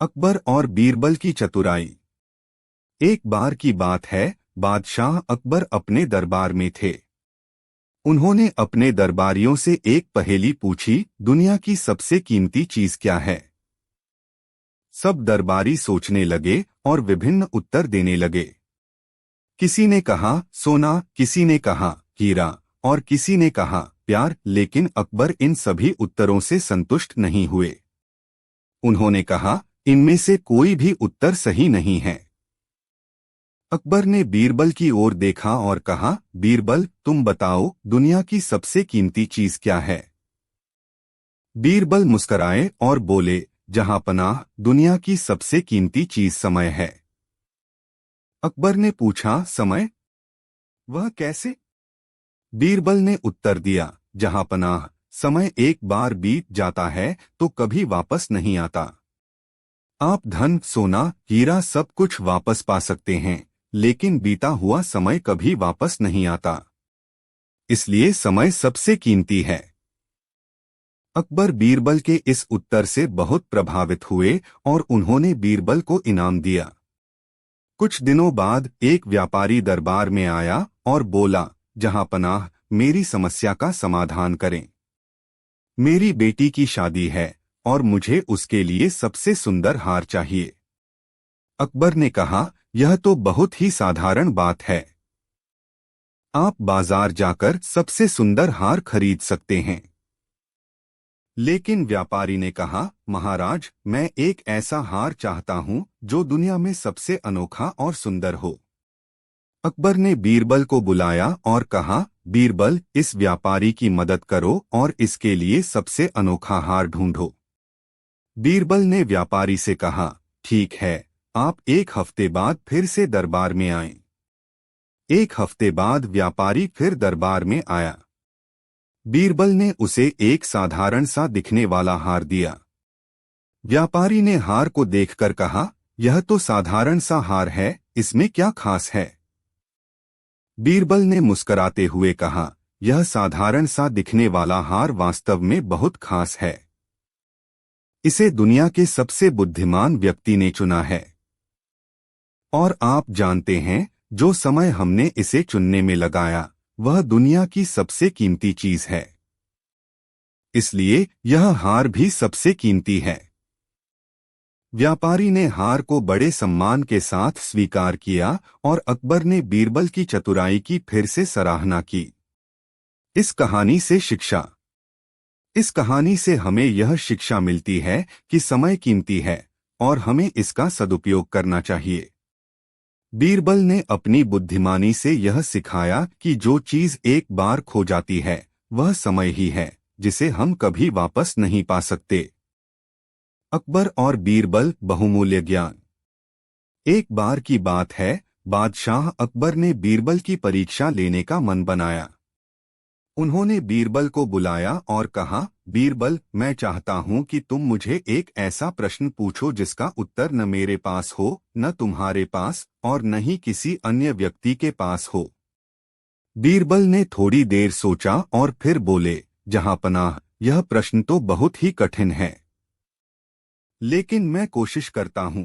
अकबर और बीरबल की चतुराई। एक बार की बात है, बादशाह अकबर अपने दरबार में थे। उन्होंने अपने दरबारियों से एक पहेली पूछी, दुनिया की सबसे कीमती चीज क्या है। सब दरबारी सोचने लगे और विभिन्न उत्तर देने लगे। किसी ने कहा सोना, किसी ने कहा हीरा और किसी ने कहा प्यार, लेकिन अकबर इन सभी उत्तरों से संतुष्ट नहीं हुए। उन्होंने कहा, इनमें से कोई भी उत्तर सही नहीं है। अकबर ने बीरबल की ओर देखा और कहा, बीरबल, तुम बताओ, दुनिया की सबसे कीमती चीज क्या है। बीरबल मुस्कराए और बोले, जहां पनाह, दुनिया की सबसे कीमती चीज समय है। अकबर ने पूछा, समय? वह कैसे? बीरबल ने उत्तर दिया, जहां पनाह, समय एक बार बीत जाता है तो कभी वापस नहीं आता। आप धन, सोना, हीरा सब कुछ वापस पा सकते हैं, लेकिन बीता हुआ समय कभी वापस नहीं आता। इसलिए समय सबसे कीमती है। अकबर बीरबल के इस उत्तर से बहुत प्रभावित हुए और उन्होंने बीरबल को इनाम दिया। कुछ दिनों बाद एक व्यापारी दरबार में आया और बोला, जहां पनाह, मेरी समस्या का समाधान करें। मेरी बेटी की शादी है और मुझे उसके लिए सबसे सुंदर हार चाहिए। अकबर ने कहा, यह तो बहुत ही साधारण बात है। आप बाजार जाकर सबसे सुंदर हार खरीद सकते हैं। लेकिन व्यापारी ने कहा, महाराज, मैं एक ऐसा हार चाहता हूं जो दुनिया में सबसे अनोखा और सुंदर हो। अकबर ने बीरबल को बुलाया और कहा, बीरबल, इस व्यापारी की मदद करो और इसके लिए सबसे अनोखा हार ढूंढो। बीरबल ने व्यापारी से कहा, ठीक है, आप एक हफ्ते बाद फिर से दरबार में आएं। एक हफ्ते बाद व्यापारी फिर दरबार में आया। बीरबल ने उसे एक साधारण सा दिखने वाला हार दिया। व्यापारी ने हार को देखकर कहा, यह तो साधारण सा हार है, इसमें क्या खास है। बीरबल ने मुस्कराते हुए कहा, यह साधारण सा दिखने वाला हार वास्तव में बहुत खास है। इसे दुनिया के सबसे बुद्धिमान व्यक्ति ने चुना है। और आप जानते हैं, जो समय हमने इसे चुनने में लगाया, वह दुनिया की सबसे कीमती चीज है। इसलिए यह हार भी सबसे कीमती है। व्यापारी ने हार को बड़े सम्मान के साथ स्वीकार किया और अकबर ने बीरबल की चतुराई की फिर से सराहना की। इस कहानी से शिक्षा। इस कहानी से हमें यह शिक्षा मिलती है कि समय कीमती है और हमें इसका सदुपयोग करना चाहिए। बीरबल ने अपनी बुद्धिमानी से यह सिखाया कि जो चीज एक बार खो जाती है, वह समय ही है, जिसे हम कभी वापस नहीं पा सकते। अकबर और बीरबल बहुमूल्य ज्ञान। एक बार की बात है, बादशाह अकबर ने बीरबल की परीक्षा लेने का मन बनाया। उन्होंने बीरबल को बुलाया और कहा, बीरबल, मैं चाहता हूं कि तुम मुझे एक ऐसा प्रश्न पूछो जिसका उत्तर न मेरे पास हो, न तुम्हारे पास, और न ही किसी अन्य व्यक्ति के पास हो। बीरबल ने थोड़ी देर सोचा और फिर बोले, जहां पनाह, यह प्रश्न तो बहुत ही कठिन है, लेकिन मैं कोशिश करता हूं।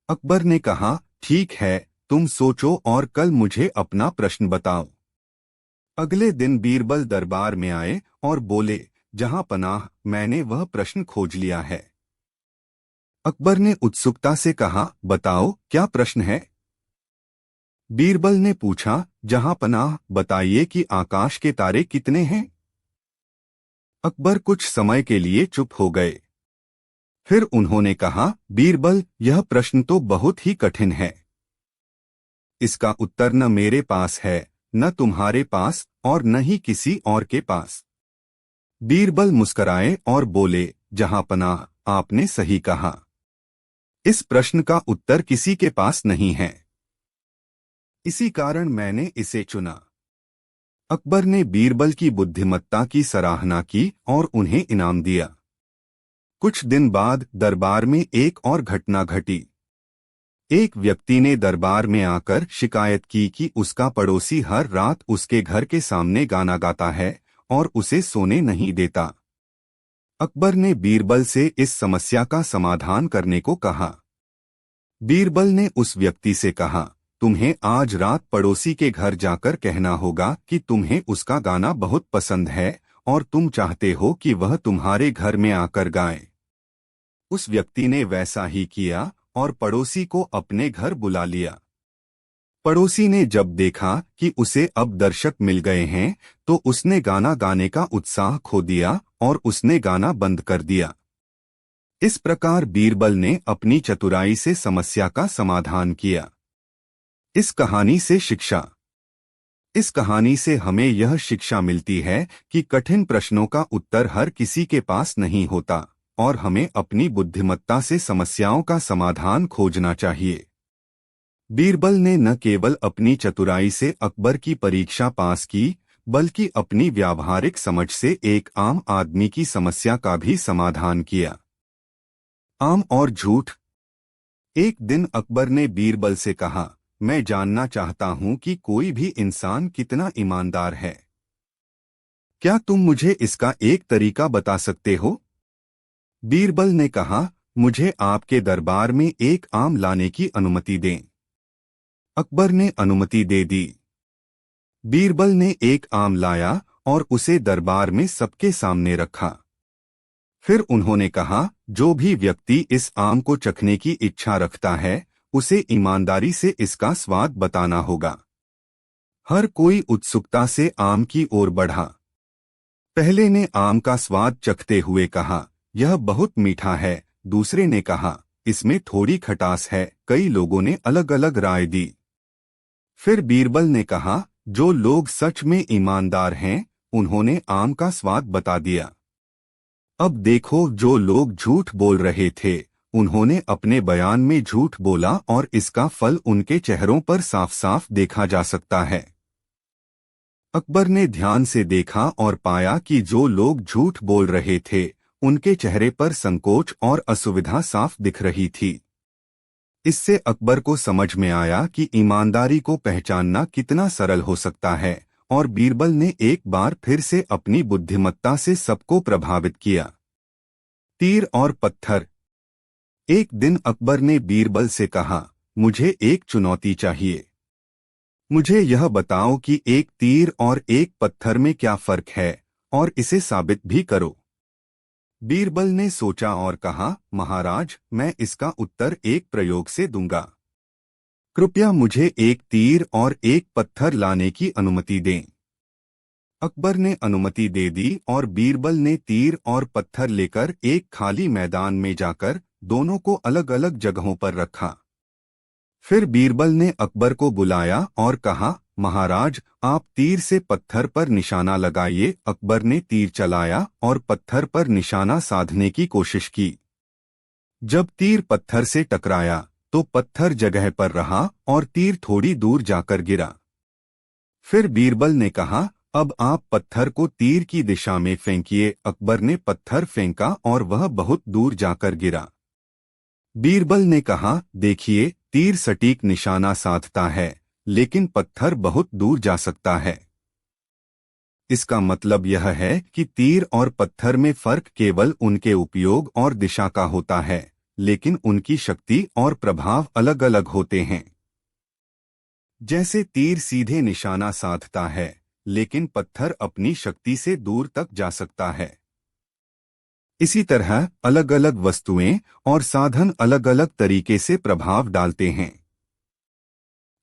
अकबर ने कहा, ठीक है, तुम सोचो और कल मुझे अपना प्रश्न बताओ। अगले दिन बीरबल दरबार में आए और बोले, जहां पनाह, मैंने वह प्रश्न खोज लिया है। अकबर ने उत्सुकता से कहा, बताओ, क्या प्रश्न है। बीरबल ने पूछा, जहां पनाह, बताइए कि आकाश के तारे कितने हैं। अकबर कुछ समय के लिए चुप हो गए। फिर उन्होंने कहा, बीरबल, यह प्रश्न तो बहुत ही कठिन है। इसका उत्तर न मेरे पास है, न तुम्हारे पास, और न ही किसी और के पास। बीरबल मुस्कराए और बोले, जहां पनाह, आपने सही कहा। इस प्रश्न का उत्तर किसी के पास नहीं है। इसी कारण मैंने इसे चुना। अकबर ने बीरबल की बुद्धिमत्ता की सराहना की और उन्हें इनाम दिया। कुछ दिन बाद दरबार में एक और घटना घटी। एक व्यक्ति ने दरबार में आकर शिकायत की कि उसका पड़ोसी हर रात उसके घर के सामने गाना गाता है और उसे सोने नहीं देता। अकबर ने बीरबल से इस समस्या का समाधान करने को कहा। बीरबल ने उस व्यक्ति से कहा, तुम्हें आज रात पड़ोसी के घर जाकर कहना होगा कि तुम्हें उसका गाना बहुत पसंद है और तुम चाहते हो कि वह तुम्हारे घर में आकर गाए। उस व्यक्ति ने वैसा ही किया और पड़ोसी को अपने घर बुला लिया। पड़ोसी ने जब देखा कि उसे अब दर्शक मिल गए हैं, तो उसने गाना गाने का उत्साह खो दिया और उसने गाना बंद कर दिया। इस प्रकार बीरबल ने अपनी चतुराई से समस्या का समाधान किया। इस कहानी से शिक्षा। इस कहानी से हमें यह शिक्षा मिलती है कि कठिन प्रश्नों का उत्तर हर किसी के पास नहीं होता और हमें अपनी बुद्धिमत्ता से समस्याओं का समाधान खोजना चाहिए। बीरबल ने न केवल अपनी चतुराई से अकबर की परीक्षा पास की, बल्कि अपनी व्यावहारिक समझ से एक आम आदमी की समस्या का भी समाधान किया। आम और झूठ। एक दिन अकबर ने बीरबल से कहा, मैं जानना चाहता हूं कि कोई भी इंसान कितना ईमानदार है। क्या तुम मुझे इसका एक तरीका बता सकते हो? बीरबल ने कहा, मुझे आपके दरबार में एक आम लाने की अनुमति दें। अकबर ने अनुमति दे दी। बीरबल ने एक आम लाया और उसे दरबार में सबके सामने रखा। फिर उन्होंने कहा, जो भी व्यक्ति इस आम को चखने की इच्छा रखता है, उसे ईमानदारी से इसका स्वाद बताना होगा। हर कोई उत्सुकता से आम की ओर बढ़ा। पहले ने आम का स्वाद चखते हुए कहा, यह बहुत मीठा है। दूसरे ने कहा, इसमें थोड़ी खटास है। कई लोगों ने अलग अलग राय दी। फिर बीरबल ने कहा, जो लोग सच में ईमानदार हैं, उन्होंने आम का स्वाद बता दिया। अब देखो, जो लोग झूठ बोल रहे थे, उन्होंने अपने बयान में झूठ बोला और इसका फल उनके चेहरों पर साफ साफ देखा जा सकता है। अकबर ने ध्यान से देखा और पाया कि जो लोग झूठ बोल रहे थे, उनके चेहरे पर संकोच और असुविधा साफ दिख रही थी। इससे अकबर को समझ में आया कि ईमानदारी को पहचानना कितना सरल हो सकता है, और बीरबल ने एक बार फिर से अपनी बुद्धिमत्ता से सबको प्रभावित किया। तीर और पत्थर। एक दिन अकबर ने बीरबल से कहा, मुझे एक चुनौती चाहिए। मुझे यह बताओ कि एक तीर और एक पत्थर में क्या फर्क है, और इसे साबित भी करो। बीरबल ने सोचा और कहा, महाराज, मैं इसका उत्तर एक प्रयोग से दूंगा। कृपया मुझे एक तीर और एक पत्थर लाने की अनुमति दें। अकबर ने अनुमति दे दी और बीरबल ने तीर और पत्थर लेकर एक खाली मैदान में जाकर दोनों को अलग अलग जगहों पर रखा। फिर बीरबल ने अकबर को बुलाया और कहा, महाराज, आप तीर से पत्थर पर निशाना लगाइए। अकबर ने तीर चलाया और पत्थर पर निशाना साधने की कोशिश की। जब तीर पत्थर से टकराया, तो पत्थर जगह पर रहा और तीर थोड़ी दूर जाकर गिरा। फिर बीरबल ने कहा, अब आप पत्थर को तीर की दिशा में फेंकिए। अकबर ने पत्थर फेंका और वह बहुत दूर जाकर गिरा। बीरबल ने कहा, देखिए, तीर सटीक निशाना साधता है, लेकिन पत्थर बहुत दूर जा सकता है। इसका मतलब यह है कि तीर और पत्थर में फर्क केवल उनके उपयोग और दिशा का होता है, लेकिन उनकी शक्ति और प्रभाव अलग अलग होते हैं। जैसे तीर सीधे निशाना साधता है, लेकिन पत्थर अपनी शक्ति से दूर तक जा सकता है। इसी तरह अलग अलग वस्तुएं और साधन अलग अलग तरीके से प्रभाव डालते हैं।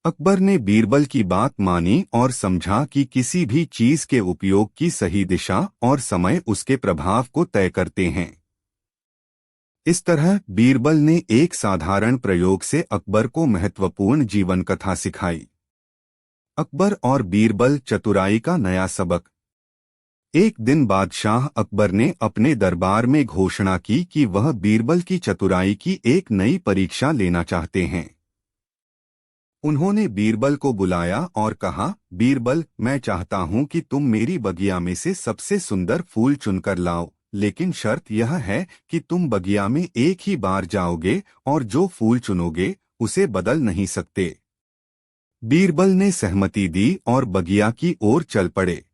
अकबर ने बीरबल की बात मानी और समझा कि किसी भी चीज के उपयोग की सही दिशा और समय उसके प्रभाव को तय करते हैं। इस तरह बीरबल ने एक साधारण प्रयोग से अकबर को महत्वपूर्ण जीवन कथा सिखाई। अकबर और बीरबल, चतुराई का नया सबक। एक दिन बादशाह अकबर ने अपने दरबार में घोषणा की कि वह बीरबल की चतुराई की एक नई परीक्षा लेना चाहते हैं। उन्होंने बीरबल को बुलाया और कहा, बीरबल, मैं चाहता हूं कि तुम मेरी बगिया में से सबसे सुंदर फूल चुनकर लाओ, लेकिन शर्त यह है कि तुम बगिया में एक ही बार जाओगे और जो फूल चुनोगे उसे बदल नहीं सकते। बीरबल ने सहमति दी और बगिया की ओर चल पड़े।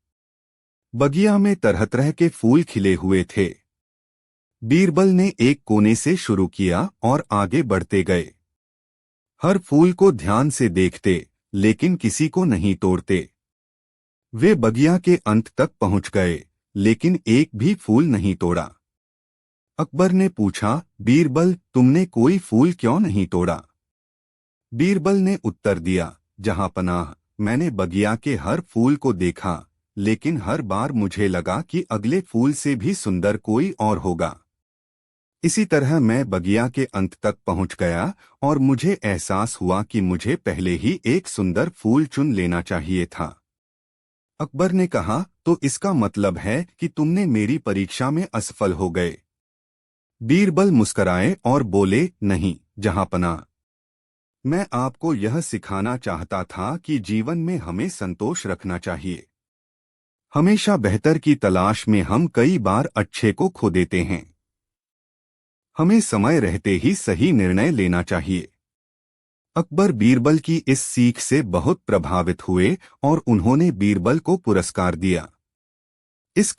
बगिया में तरह तरह के फूल खिले हुए थे। बीरबल ने एक कोने से शुरू किया और आगे बढ़ते गए। हर फूल को ध्यान से देखते, लेकिन किसी को नहीं तोड़ते। वे बगिया के अंत तक पहुंच गए, लेकिन एक भी फूल नहीं तोड़ा। अकबर ने पूछा, बीरबल, तुमने कोई फूल क्यों नहीं तोड़ा? बीरबल ने उत्तर दिया, जहांपनाह, मैंने बगिया के हर फूल को देखा, लेकिन हर बार मुझे लगा कि अगले फूल से भी सुंदर कोई और होगा। इसी तरह मैं बगिया के अंत तक पहुंच गया और मुझे एहसास हुआ कि मुझे पहले ही एक सुंदर फूल चुन लेना चाहिए था। अकबर ने कहा, तो इसका मतलब है कि तुमने मेरी परीक्षा में असफल हो गए। बीरबल मुस्कराए और बोले, नहीं जहांपनाह, मैं आपको यह सिखाना चाहता था कि जीवन में हमें संतोष रखना चाहिए। हमेशा बेहतर की तलाश में हम कई बार अच्छे को खो देते हैं। हमें समय रहते ही सही निर्णय लेना चाहिए। अकबर बीरबल की इस सीख से बहुत प्रभावित हुए और उन्होंने बीरबल को पुरस्कार दिया। इस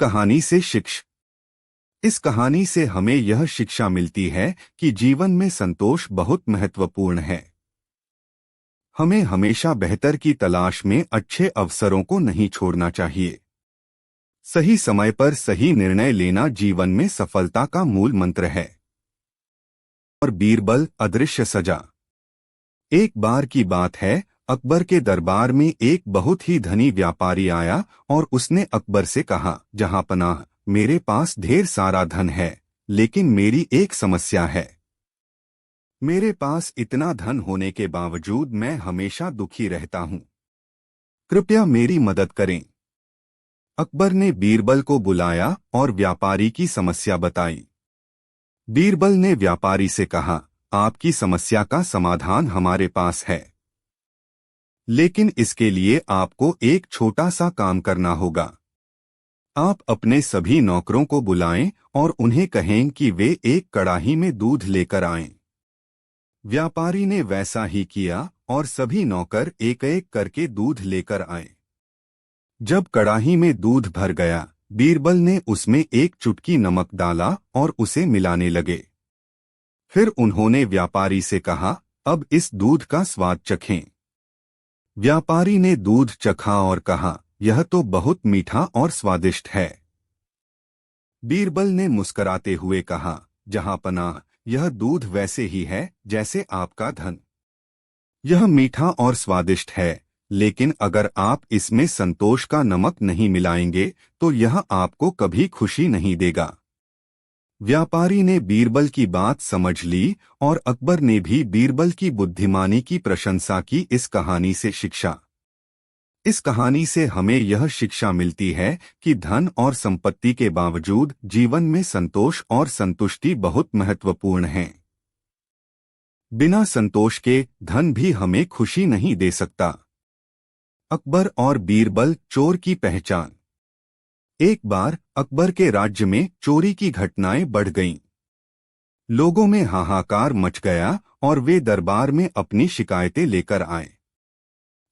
कहानी से हमें यह शिक्षा मिलती है कि जीवन में संतोष बहुत महत्वपूर्ण है। हमें हमेशा बेहतर की तलाश में अच्छे अवसरों को नहीं छोड़ना चाहिए। सही समय पर सही निर्णय लेना जीवन में सफलता का मूल मंत्र है। और बीरबल अदृश्य सजा। एक बार की बात है, अकबर के दरबार में एक बहुत ही धनी व्यापारी आया और उसने अकबर से कहा, जहांपनाह, मेरे पास ढेर सारा धन है, लेकिन मेरी एक समस्या है। मेरे पास इतना धन होने के बावजूद मैं हमेशा दुखी रहता हूँ। कृपया मेरी मदद करें। अकबर ने बीरबल को बुलाया और व्यापारी की समस्या बताई। बीरबल ने व्यापारी से कहा, आपकी समस्या का समाधान हमारे पास है, लेकिन इसके लिए आपको एक छोटा सा काम करना होगा। आप अपने सभी नौकरों को बुलाएं और उन्हें कहें कि वे एक कड़ाही में दूध लेकर आएं। व्यापारी ने वैसा ही किया और सभी नौकर एक एक करके दूध लेकर आए। जब कड़ाही में दूध भर गया, बीरबल ने उसमें एक चुटकी नमक डाला और उसे मिलाने लगे। फिर उन्होंने व्यापारी से कहा, अब इस दूध का स्वाद चखें। व्यापारी ने दूध चखा और कहा, यह तो बहुत मीठा और स्वादिष्ट है। बीरबल ने मुस्कराते हुए कहा, जहांपनाह, यह दूध वैसे ही है जैसे आपका धन। यह मीठा और स्वादिष्ट है, लेकिन अगर आप इसमें संतोष का नमक नहीं मिलाएंगे तो यह आपको कभी खुशी नहीं देगा। व्यापारी ने बीरबल की बात समझ ली और अकबर ने भी बीरबल की बुद्धिमानी की प्रशंसा की। इस कहानी से हमें यह शिक्षा मिलती है कि धन और संपत्ति के बावजूद जीवन में संतोष और संतुष्टि बहुत महत्वपूर्ण है। बिना संतोष के धन भी हमें खुशी नहीं दे सकता। अकबर और बीरबल, चोर की पहचान। एक बार अकबर के राज्य में चोरी की घटनाएं बढ़ गईं। लोगों में हाहाकार मच गया और वे दरबार में अपनी शिकायतें लेकर आए।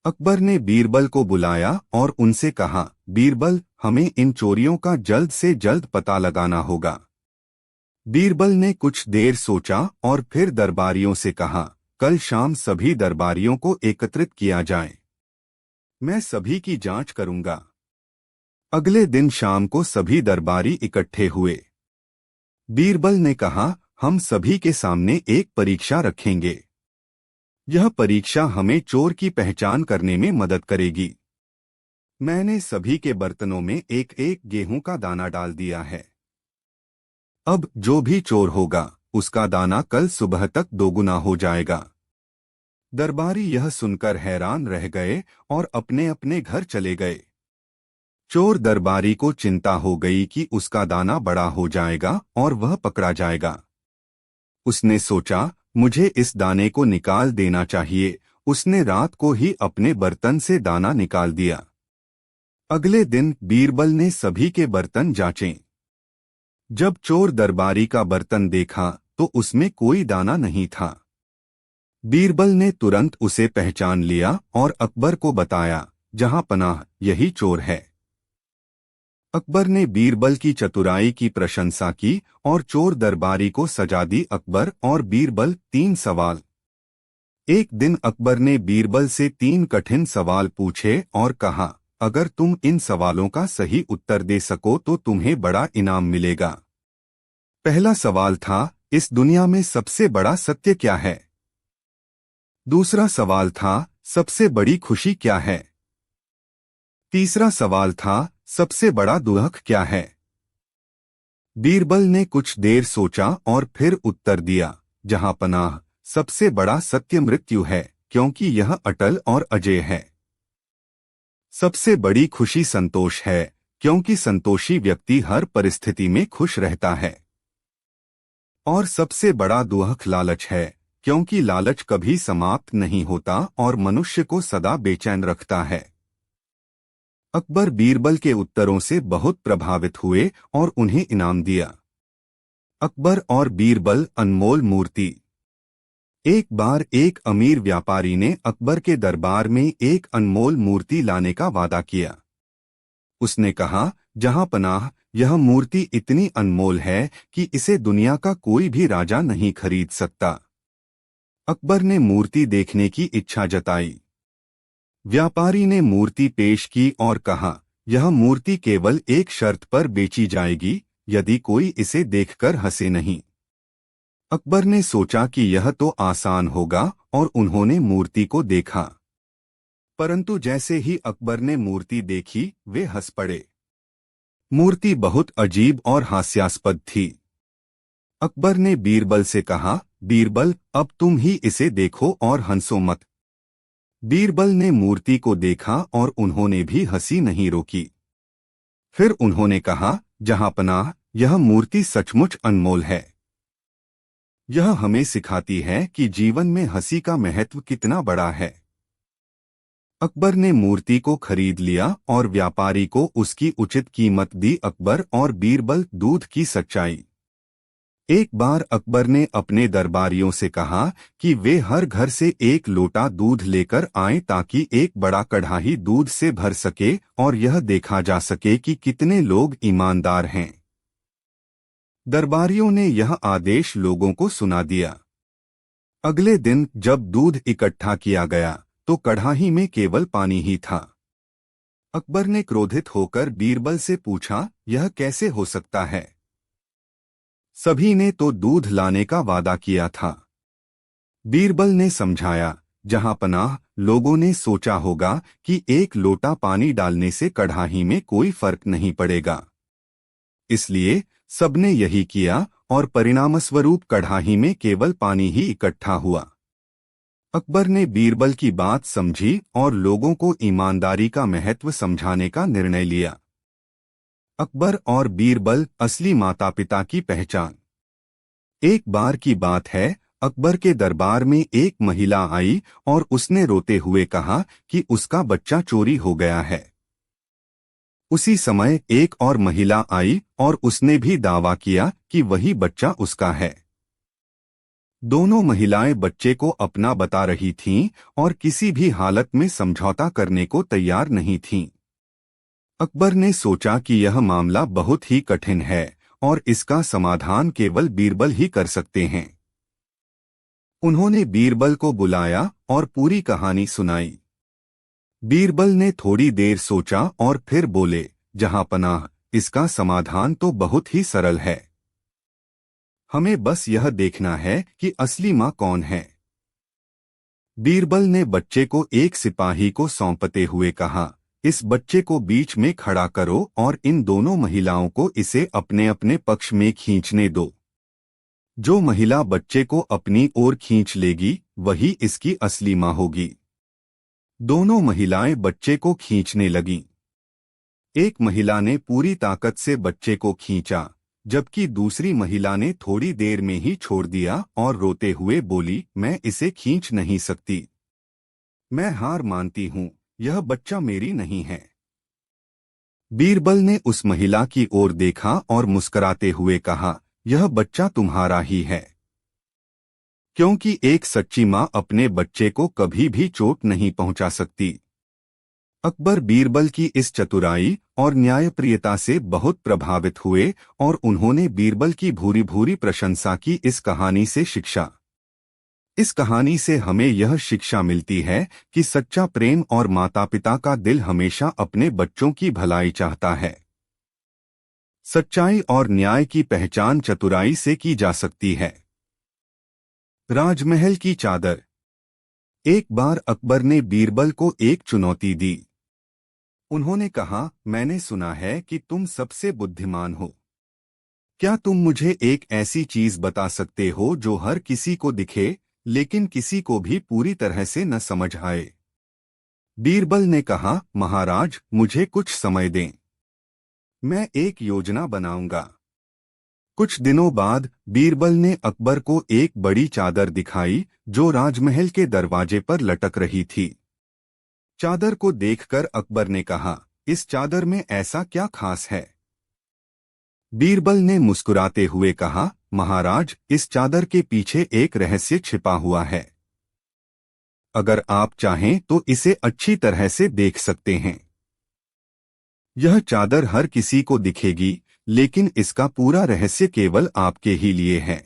अकबर ने बीरबल को बुलाया और उनसे कहा, बीरबल, हमें इन चोरियों का जल्द से जल्द पता लगाना होगा। बीरबल ने कुछ देर सोचा और फिर दरबारियों से कहा, कल शाम सभी दरबारियों को एकत्रित किया जाए। मैं सभी की जांच करूंगा। अगले दिन शाम को सभी दरबारी इकट्ठे हुए। बीरबल ने कहा, हम सभी के सामने एक परीक्षा रखेंगे। यह परीक्षा हमें चोर की पहचान करने में मदद करेगी। मैंने सभी के बर्तनों में एक एक गेहूं का दाना डाल दिया है। अब जो भी चोर होगा, उसका दाना कल सुबह तक दोगुना हो जाएगा। दरबारी यह सुनकर हैरान रह गए और अपने अपने घर चले गए। चोर दरबारी को चिंता हो गई कि उसका दाना बड़ा हो जाएगा और वह पकड़ा जाएगा। उसने सोचा, मुझे इस दाने को निकाल देना चाहिए। उसने रात को ही अपने बर्तन से दाना निकाल दिया। अगले दिन बीरबल ने सभी के बर्तन जांचे। जब चोर दरबारी का बर्तन देखा तो उसमें कोई दाना नहीं था। बीरबल ने तुरंत उसे पहचान लिया और अकबर को बताया, जहांपनाह, यही चोर है। अकबर ने बीरबल की चतुराई की प्रशंसा की और चोर दरबारी को सजा दी। अकबर और बीरबल 3 सवाल। एक दिन अकबर ने बीरबल से 3 कठिन सवाल पूछे और कहा, अगर तुम इन सवालों का सही उत्तर दे सको तो तुम्हें बड़ा इनाम मिलेगा। पहला सवाल था, इस दुनिया में सबसे बड़ा सत्य क्या है? दूसरा सवाल था, सबसे बड़ी खुशी क्या है? तीसरा सवाल था, सबसे बड़ा दुख क्या है? बीरबल ने कुछ देर सोचा और फिर उत्तर दिया, जहां पनाह, सबसे बड़ा सत्य मृत्यु है, क्योंकि यह अटल और अजेय है। सबसे बड़ी खुशी संतोष है, क्योंकि संतोषी व्यक्ति हर परिस्थिति में खुश रहता है। और सबसे बड़ा दुख लालच है, क्योंकि लालच कभी समाप्त नहीं होता और मनुष्य को सदा बेचैन रखता है। अकबर बीरबल के उत्तरों से बहुत प्रभावित हुए और उन्हें इनाम दिया। अकबर और बीरबल अनमोल मूर्ति। एक बार एक अमीर व्यापारी ने अकबर के दरबार में एक अनमोल मूर्ति लाने का वादा किया। उसने कहा, जहां पनाह, यह मूर्ति इतनी अनमोल है कि इसे दुनिया का कोई भी राजा नहीं खरीद सकता। अकबर ने मूर्ति देखने की इच्छा जताई। व्यापारी ने मूर्ति पेश की और कहा, यह मूर्ति केवल एक शर्त पर बेची जाएगी, यदि कोई इसे देखकर हंसे नहीं। अकबर ने सोचा कि यह तो आसान होगा और उन्होंने मूर्ति को देखा। परंतु जैसे ही अकबर ने मूर्ति देखी, वे हंस पड़े। मूर्ति बहुत अजीब और हास्यास्पद थी। अकबर ने बीरबल से कहा, बीरबल, अब तुम ही इसे देखो और हंसो मत। बीरबल ने मूर्ति को देखा और उन्होंने भी हंसी नहीं रोकी। फिर उन्होंने कहा, जहां पनाह, यह मूर्ति सचमुच अनमोल है। यह हमें सिखाती है कि जीवन में हंसी का महत्व कितना बड़ा है। अकबर ने मूर्ति को खरीद लिया और व्यापारी को उसकी उचित कीमत दी। अकबर और बीरबल दूध की सच्चाई। एक बार अकबर ने अपने दरबारियों से कहा कि वे हर घर से एक लोटा दूध लेकर आएं ताकि एक बड़ा कढ़ाई दूध से भर सके और यह देखा जा सके कि कितने लोग ईमानदार हैं। दरबारियों ने यह आदेश लोगों को सुना दिया। अगले दिन जब दूध इकट्ठा किया गया तो कढ़ाई में केवल पानी ही था। अकबर ने क्रोधित होकर बीरबल से पूछा, यह कैसे हो सकता है? सभी ने तो दूध लाने का वादा किया था। बीरबल ने समझाया, जहां पनाह, लोगों ने सोचा होगा कि एक लोटा पानी डालने से कढ़ाई में कोई फर्क नहीं पड़ेगा। इसलिए सबने यही किया और परिणामस्वरूप कढ़ाई में केवल पानी ही इकट्ठा हुआ। अकबर ने बीरबल की बात समझी और लोगों को ईमानदारी का महत्व समझाने का निर्णय लिया। अकबर और बीरबल असली माता पिता की पहचान। एक बार की बात है, अकबर के दरबार में एक महिला आई और उसने रोते हुए कहा कि उसका बच्चा चोरी हो गया है। उसी समय एक और महिला आई और उसने भी दावा किया कि वही बच्चा उसका है। दोनों महिलाएं बच्चे को अपना बता रही थीं और किसी भी हालत में समझौता करने को तैयार नहीं थीं। अकबर ने सोचा कि यह मामला बहुत ही कठिन है और इसका समाधान केवल बीरबल ही कर सकते हैं। उन्होंने बीरबल को बुलाया और पूरी कहानी सुनाई। बीरबल ने थोड़ी देर सोचा और फिर बोले, जहां पनाह, इसका समाधान तो बहुत ही सरल है। हमें बस यह देखना है कि असली मां कौन है। बीरबल ने बच्चे को एक सिपाही को सौंपते हुए कहा, इस बच्चे को बीच में खड़ा करो और इन दोनों महिलाओं को इसे अपने अपने पक्ष में खींचने दो। जो महिला बच्चे को अपनी ओर खींच लेगी, वही इसकी असली मां होगी। दोनों महिलाएं बच्चे को खींचने लगीं। एक महिला ने पूरी ताकत से बच्चे को खींचा, जबकि दूसरी महिला ने थोड़ी देर में ही छोड़ दिया और रोते हुए बोली, मैं इसे खींच नहीं सकती। मैं हार मानती हूं, यह बच्चा मेरी नहीं है। बीरबल ने उस महिला की ओर देखा और मुस्कुराते हुए कहा, यह बच्चा तुम्हारा ही है। क्योंकि एक सच्ची मां अपने बच्चे को कभी भी चोट नहीं पहुंचा सकती। अकबर बीरबल की इस चतुराई और न्यायप्रियता से बहुत प्रभावित हुए और उन्होंने बीरबल की भूरी भूरी प्रशंसा की। इस कहानी से हमें यह शिक्षा मिलती है कि सच्चा प्रेम और माता पिता का दिल हमेशा अपने बच्चों की भलाई चाहता है। सच्चाई और न्याय की पहचान चतुराई से की जा सकती है। राजमहल की चादर। एक बार अकबर ने बीरबल को एक चुनौती दी। उन्होंने कहा, मैंने सुना है कि तुम सबसे बुद्धिमान हो। क्या तुम मुझे एक ऐसी चीज बता सकते हो जो हर किसी को दिखे लेकिन किसी को भी पूरी तरह से न समझ आए? बीरबल ने कहा, महाराज, मुझे कुछ समय दें, मैं एक योजना बनाऊंगा। कुछ दिनों बाद बीरबल ने अकबर को एक बड़ी चादर दिखाई जो राजमहल के दरवाजे पर लटक रही थी। चादर को देखकर अकबर ने कहा, इस चादर में ऐसा क्या खास है? बीरबल ने मुस्कुराते हुए कहा, महाराज, इस चादर के पीछे एक रहस्य छिपा हुआ है। अगर आप चाहें तो इसे अच्छी तरह से देख सकते हैं। यह चादर हर किसी को दिखेगी, लेकिन इसका पूरा रहस्य केवल आपके ही लिए है।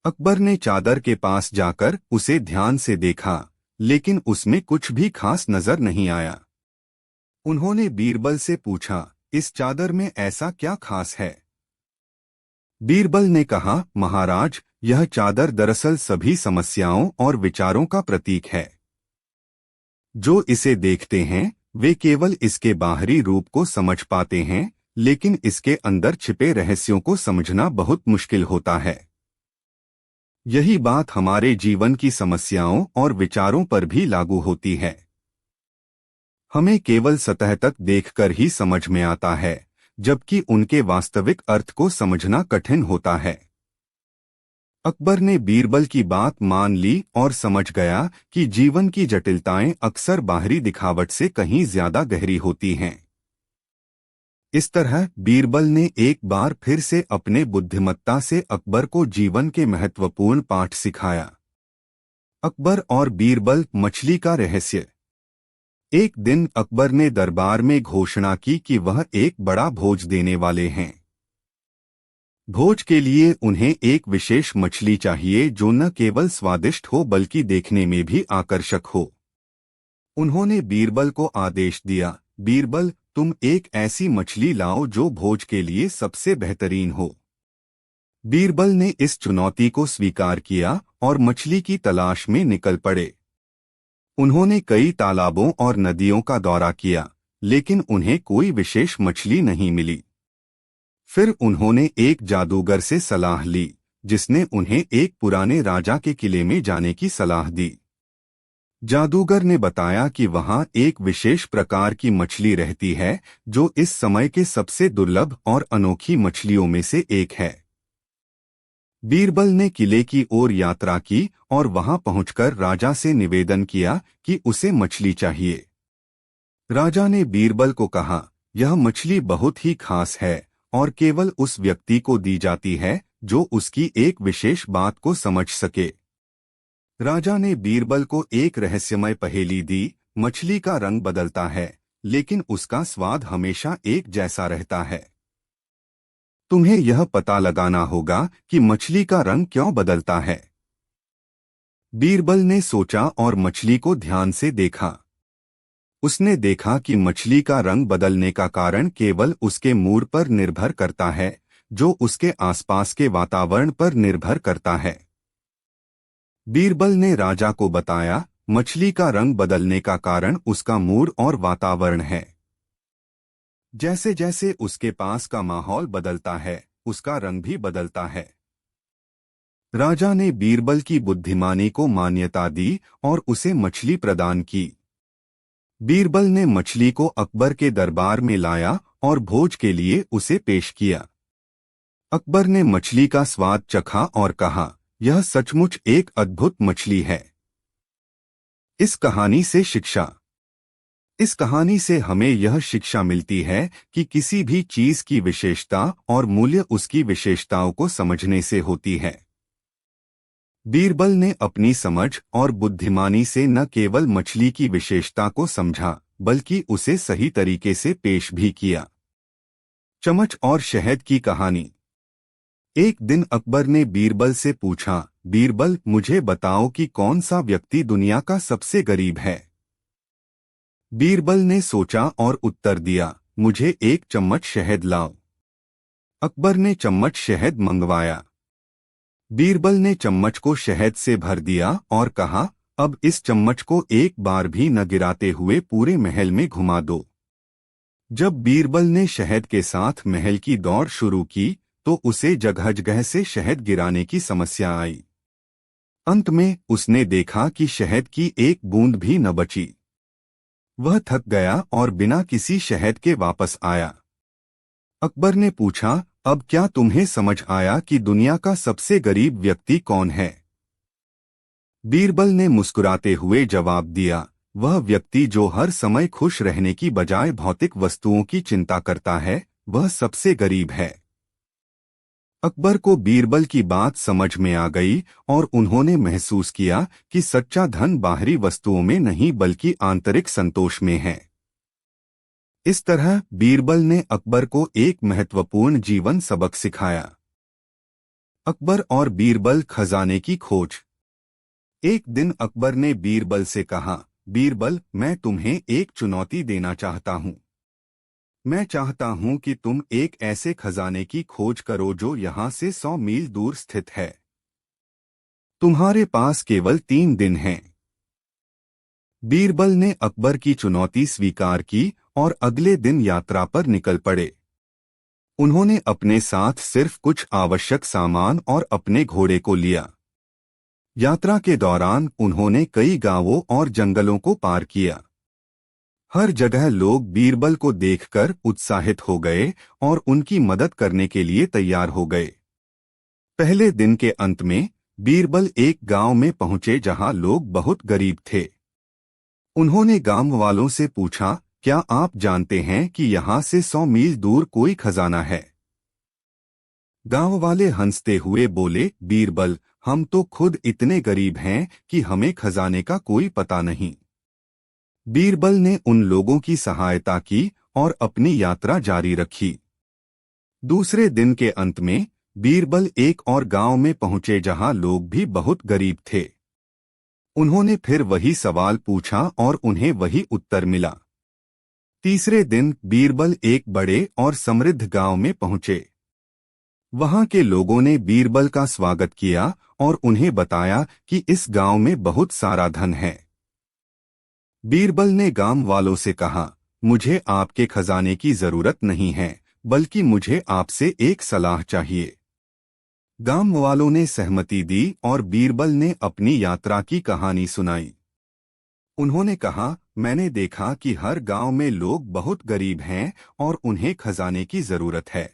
अकबर ने चादर के पास जाकर उसे ध्यान से देखा, लेकिन उसमें कुछ भी खास नजर नहीं आया। उन्होंने बीरबल से पूछा, इस चादर में ऐसा क्या खास है? बीरबल ने कहा, महाराज, यह चादर दरअसल सभी समस्याओं और विचारों का प्रतीक है। जो इसे देखते हैं वे केवल इसके बाहरी रूप को समझ पाते हैं, लेकिन इसके अंदर छिपे रहस्यों को समझना बहुत मुश्किल होता है। यही बात हमारे जीवन की समस्याओं और विचारों पर भी लागू होती है। हमें केवल सतह तक देखकर ही समझ में आता है, जबकि उनके वास्तविक अर्थ को समझना कठिन होता है। अकबर ने बीरबल की बात मान ली और समझ गया कि जीवन की जटिलताएं अक्सर बाहरी दिखावट से कहीं ज्यादा गहरी होती हैं। इस तरह बीरबल ने एक बार फिर से अपने बुद्धिमत्ता से अकबर को जीवन के महत्वपूर्ण पाठ सिखाया। अकबर और बीरबल, मछली का रहस्य। एक दिन अकबर ने दरबार में घोषणा की कि वह एक बड़ा भोज देने वाले हैं। भोज के लिए उन्हें एक विशेष मछली चाहिए जो न केवल स्वादिष्ट हो बल्कि देखने में भी आकर्षक हो। उन्होंने बीरबल को आदेश दिया, बीरबल, तुम एक ऐसी मछली लाओ जो भोज के लिए सबसे बेहतरीन हो। बीरबल ने इस चुनौती को स्वीकार किया और मछली की तलाश में निकल पड़े। उन्होंने कई तालाबों और नदियों का दौरा किया, लेकिन उन्हें कोई विशेष मछली नहीं मिली। फिर उन्होंने एक जादूगर से सलाह ली, जिसने उन्हें एक पुराने राजा के किले में जाने की सलाह दी। जादूगर ने बताया कि वहां एक विशेष प्रकार की मछली रहती है जो इस समय के सबसे दुर्लभ और अनोखी मछलियों में से एक है। बीरबल ने किले की ओर यात्रा की और वहां पहुंचकर राजा से निवेदन किया कि उसे मछली चाहिए। राजा ने बीरबल को कहा, यह मछली बहुत ही खास है और केवल उस व्यक्ति को दी जाती है जो उसकी एक विशेष बात को समझ सके। राजा ने बीरबल को एक रहस्यमय पहेली दी, मछली का रंग बदलता है, लेकिन उसका स्वाद हमेशा एक जैसा रहता है। तुम्हें यह पता लगाना होगा कि मछली का रंग क्यों बदलता है। बीरबल ने सोचा और मछली को ध्यान से देखा। उसने देखा कि मछली का रंग बदलने का कारण केवल उसके मूड पर निर्भर करता है, जो उसके आसपास के वातावरण पर निर्भर करता है। बीरबल ने राजा को बताया, मछली का रंग बदलने का कारण उसका मूड और वातावरण है। जैसे जैसे उसके पास का माहौल बदलता है, उसका रंग भी बदलता है। राजा ने बीरबल की बुद्धिमानी को मान्यता दी और उसे मछली प्रदान की। बीरबल ने मछली को अकबर के दरबार में लाया और भोज के लिए उसे पेश किया। अकबर ने मछली का स्वाद चखा और कहा, यह सचमुच एक अद्भुत मछली है। इस कहानी से शिक्षा। इस कहानी से हमें यह शिक्षा मिलती है कि किसी भी चीज की विशेषता और मूल्य उसकी विशेषताओं को समझने से होती है। बीरबल ने अपनी समझ और बुद्धिमानी से न केवल मछली की विशेषता को समझा बल्कि उसे सही तरीके से पेश भी किया। चम्मच और शहद की कहानी। एक दिन अकबर ने बीरबल से पूछा, बीरबल मुझे बताओ कि कौन सा व्यक्ति दुनिया का सबसे गरीब है। बीरबल ने सोचा और उत्तर दिया, मुझे एक चम्मच शहद लाओ। अकबर ने चम्मच शहद मंगवाया। बीरबल ने चम्मच को शहद से भर दिया और कहा, अब इस चम्मच को एक बार भी न गिराते हुए पूरे महल में घुमा दो। जब बीरबल ने शहद के साथ महल की दौड़ शुरू की तो उसे जगह जगह से शहद गिराने की समस्या आई। अंत में उसने देखा कि शहद की एक बूंद भी न बची। वह थक गया और बिना किसी शहद के वापस आया। अकबर ने पूछा, अब क्या तुम्हें समझ आया कि दुनिया का सबसे गरीब व्यक्ति कौन है? बीरबल ने मुस्कुराते हुए जवाब दिया, वह व्यक्ति जो हर समय खुश रहने की बजाय भौतिक वस्तुओं की चिंता करता है, वह सबसे गरीब है। अकबर को बीरबल की बात समझ में आ गई और उन्होंने महसूस किया कि सच्चा धन बाहरी वस्तुओं में नहीं बल्कि आंतरिक संतोष में है। इस तरह बीरबल ने अकबर को एक महत्वपूर्ण जीवन सबक सिखाया। अकबर और बीरबल खजाने की खोज। एक दिन अकबर ने बीरबल से कहा, बीरबल मैं तुम्हें एक चुनौती देना चाहता हूँ। मैं चाहता हूँ कि तुम एक ऐसे खजाने की खोज करो जो यहाँ से 100 मील दूर स्थित है। तुम्हारे पास केवल 3 दिन हैं। बीरबल ने अकबर की चुनौती स्वीकार की और अगले दिन यात्रा पर निकल पड़े। उन्होंने अपने साथ सिर्फ कुछ आवश्यक सामान और अपने घोड़े को लिया। यात्रा के दौरान उन्होंने कई गांवों और जंगलों को पार किया। हर जगह लोग बीरबल को देखकर उत्साहित हो गए और उनकी मदद करने के लिए तैयार हो गए। पहले दिन के अंत में बीरबल एक गांव में पहुंचे जहां लोग बहुत गरीब थे। उन्होंने गांव वालों से पूछा, क्या आप जानते हैं कि यहां से 100 मील दूर कोई खजाना है? गांव वाले हंसते हुए बोले, बीरबल हम तो खुद इतने गरीब हैं कि हमें खजाने का कोई पता नहीं। बीरबल ने उन लोगों की सहायता की और अपनी यात्रा जारी रखी। दूसरे दिन के अंत में बीरबल एक और गांव में पहुंचे जहां लोग भी बहुत गरीब थे। उन्होंने फिर वही सवाल पूछा और उन्हें वही उत्तर मिला। तीसरे दिन बीरबल एक बड़े और समृद्ध गांव में पहुंचे। वहां के लोगों ने बीरबल का स्वागत किया और उन्हें बताया कि इस गांव में बहुत सारा धन है। बीरबल ने गांव वालों से कहा, मुझे आपके खजाने की जरूरत नहीं है, बल्कि मुझे आपसे एक सलाह चाहिए। गांव वालों ने सहमति दी और बीरबल ने अपनी यात्रा की कहानी सुनाई। उन्होंने कहा, मैंने देखा कि हर गांव में लोग बहुत गरीब हैं और उन्हें खजाने की जरूरत है।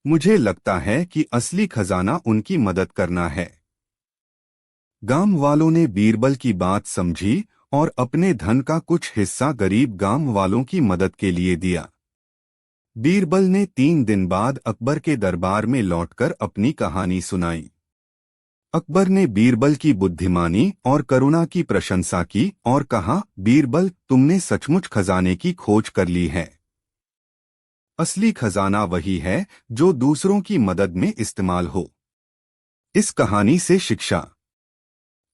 मुझे लगता है कि असली खजाना उनकी मदद करना है। गांव वालों ने बीरबल की बात समझी और अपने धन का कुछ हिस्सा गरीब गांव वालों की मदद के लिए दिया। बीरबल ने 3 दिन बाद अकबर के दरबार में लौटकर अपनी कहानी सुनाई। अकबर ने बीरबल की बुद्धिमानी और करुणा की प्रशंसा की और कहा, बीरबल तुमने सचमुच खजाने की खोज कर ली है। असली खजाना वही है जो दूसरों की मदद में इस्तेमाल हो। इस कहानी से शिक्षा।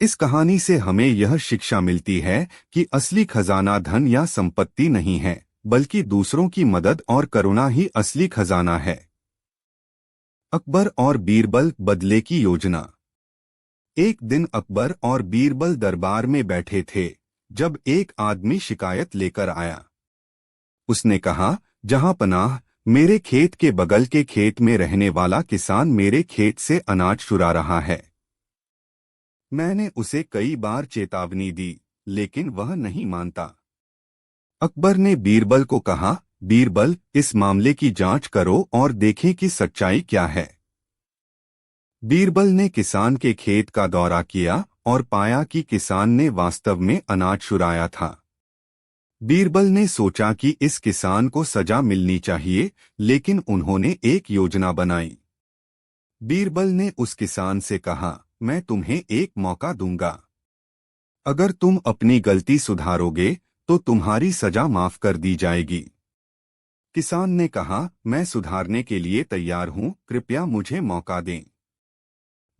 इस कहानी से हमें यह शिक्षा मिलती है कि असली खजाना धन या संपत्ति नहीं है, बल्कि दूसरों की मदद और करुणा ही असली खजाना है। अकबर और बीरबल बदले की योजना। एक दिन अकबर और बीरबल दरबार में बैठे थे जब एक आदमी शिकायत लेकर आया। उसने कहा, जहां पनाह, मेरे खेत के बगल के खेत में रहने वाला किसान मेरे खेत से अनाज चुरा रहा है। मैंने उसे कई बार चेतावनी दी, लेकिन वह नहीं मानता। अकबर ने बीरबल को कहा, बीरबल इस मामले की जांच करो और देखें कि सच्चाई क्या है। बीरबल ने किसान के खेत का दौरा किया और पाया कि किसान ने वास्तव में अनाज चुराया था। बीरबल ने सोचा कि इस किसान को सजा मिलनी चाहिए, लेकिन उन्होंने एक योजना बनाई। बीरबल ने उस किसान से कहा, मैं तुम्हें एक मौका दूंगा। अगर तुम अपनी गलती सुधारोगे तो तुम्हारी सजा माफ कर दी जाएगी। किसान ने कहा, मैं सुधारने के लिए तैयार हूं, कृपया मुझे मौका दें।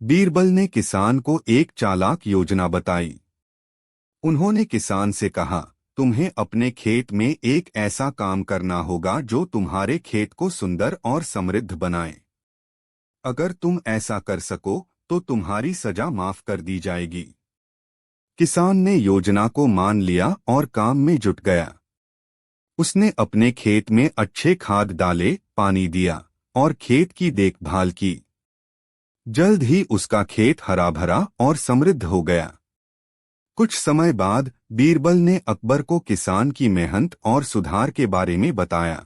बीरबल ने किसान को एक चालाक योजना बताई। उन्होंने किसान से कहा, तुम्हें अपने खेत में एक ऐसा काम करना होगा जो तुम्हारे खेत को सुंदर और समृद्ध बनाए। अगर तुम ऐसा कर सको तो तुम्हारी सजा माफ कर दी जाएगी। किसान ने योजना को मान लिया और काम में जुट गया। उसने अपने खेत में अच्छे खाद डाले, पानी दिया और खेत की देखभाल की। जल्द ही उसका खेत हरा भरा और समृद्ध हो गया। कुछ समय बाद बीरबल ने अकबर को किसान की मेहनत और सुधार के बारे में बताया।